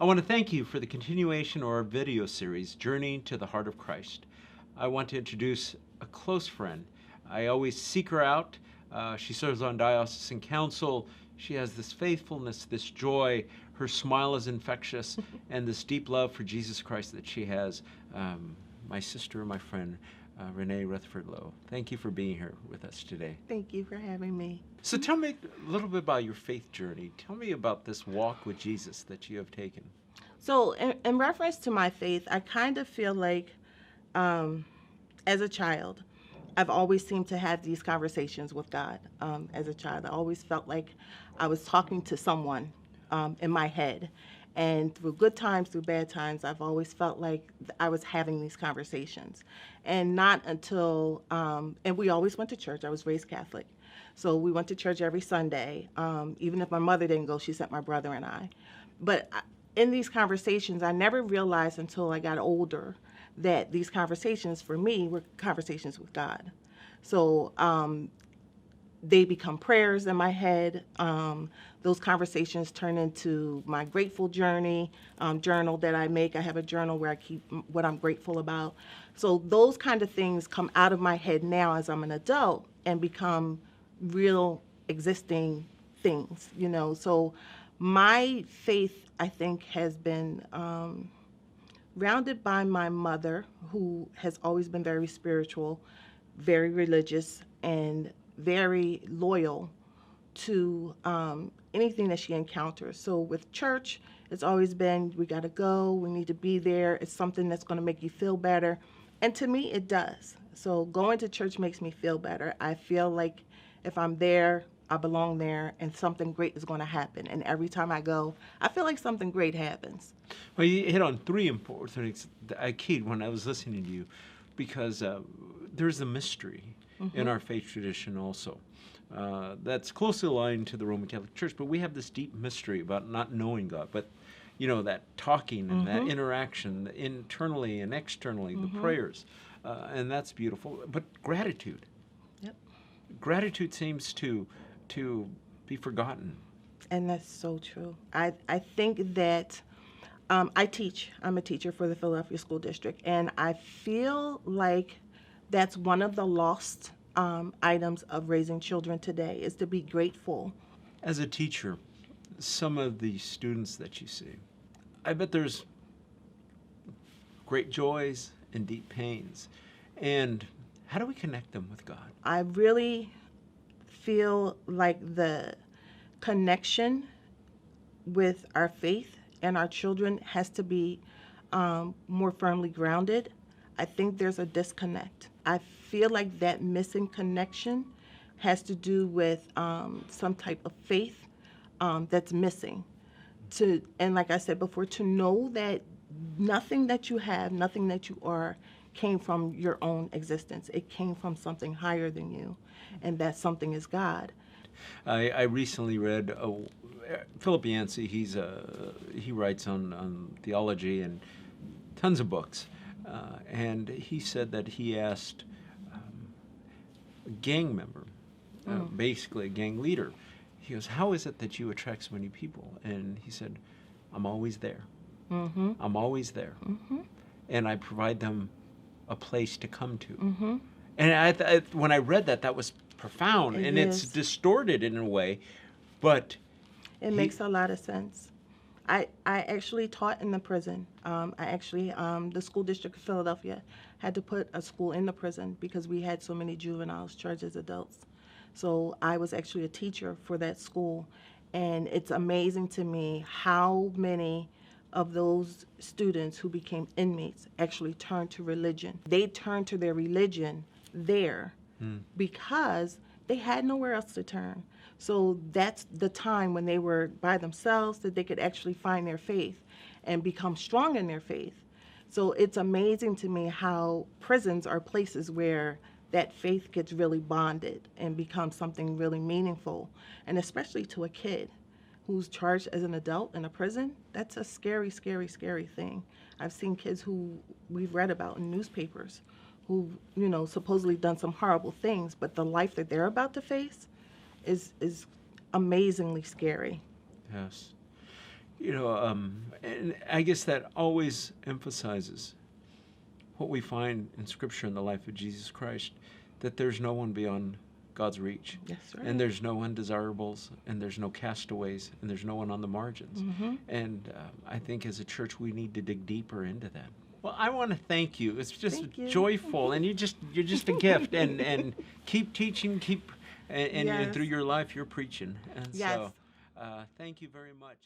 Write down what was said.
I want to thank you for the continuation of our video series, Journeying to the Heart of Christ. I want to introduce a close friend. I always seek her out. She serves on Diocesan Council. She has this faithfulness, this joy. Her smile is infectious, and this deep love for Jesus Christ that she has. My sister, my friend, Renae Rutherford Lowe. Thank you for being here with us today. Thank you for having me. So tell me a little bit about your faith journey. Tell me about this walk with Jesus that you have taken. So in reference to my faith, I kind of feel like as a child, I've always seemed to have these conversations with God. As a child, I always felt like I was talking to someone in my head. And through good times, through bad times, I've always felt like I was having these conversations. And not until, and we always went to church. I was raised Catholic. So we went to church every Sunday. Even if my mother didn't go, she sent my brother and I. But in these conversations, I never realized until I got older that these conversations for me were conversations with God. So they become prayers in my head. Those conversations turn into my grateful journey, journal that I make. I have a journal where I keep what I'm grateful about. So those kind of things come out of my head now as I'm an adult and become real existing things, you know. So my faith, I think, has been rounded by my mother, who has always been very spiritual, very religious, and very loyal to anything that she encounters. So with church, it's always been, we got to go, we need to be there. It's something that's going to make you feel better. And to me, it does. So going to church makes me feel better. I feel like if I'm there, I belong there, and something great is going to happen. And every time I go, I feel like something great happens. Well, you hit on three important things that I keyed when I was listening to you, because there's a mystery in our faith tradition also. That's closely aligned to the Roman Catholic Church, but we have this deep mystery about not knowing God. But, you know, that talking and that interaction internally and externally, the prayers, and that's beautiful. But gratitude. Yep. Gratitude seems to be forgotten. And that's so true. I think that I teach. I'm a teacher for the Philadelphia School District, and I feel like that's one of the lost items of raising children today, is to be grateful. As a teacher, some of the students that you see, I bet there's great joys and deep pains. And how do we connect them with God? I really feel like the connection with our faith and our children has to be more firmly grounded. I think there's a disconnect. I feel like that missing connection has to do with some type of faith that's missing. And like I said before, to know that nothing that you have, nothing that you are, came from your own existence. It came from something higher than you, and that something is God. I recently read Philip Yancey. He writes on theology and tons of books. And he said that he asked a gang member, basically a gang leader, he goes, how is it that you attract so many people? And he said, I'm always there. Mm-hmm. I'm always there. Mm-hmm. And I provide them a place to come to. Mm-hmm. And when I read that, that was profound. It's distorted in a way, but it makes a lot of sense. I actually taught in the prison. The school district of Philadelphia had to put a school in the prison because we had so many juveniles charged as adults. So I was actually a teacher for that school. And it's amazing to me how many of those students who became inmates actually turned to religion. They turned to their religion there because they had nowhere else to turn. So that's the time when they were by themselves that they could actually find their faith and become strong in their faith. So it's amazing to me how prisons are places where that faith gets really bonded and becomes something really meaningful. And especially to a kid who's charged as an adult in a prison, that's a scary, scary, scary thing. I've seen kids who we've read about in newspapers who, you know, supposedly done some horrible things, but the life that they're about to face is amazingly scary. Yes. And I guess that always emphasizes what we find in Scripture in the life of Jesus Christ, that there's no one beyond God's reach. That's right. And there's no undesirables, and there's no castaways, and there's no one on the margins. Mm-hmm. And I think as a church we need to dig deeper into that. Well, I want to thank you. It's just Thank you. joyful, and you're just a gift. And keep teaching, and Yes. through your life you're preaching. And Yes. so thank you very much.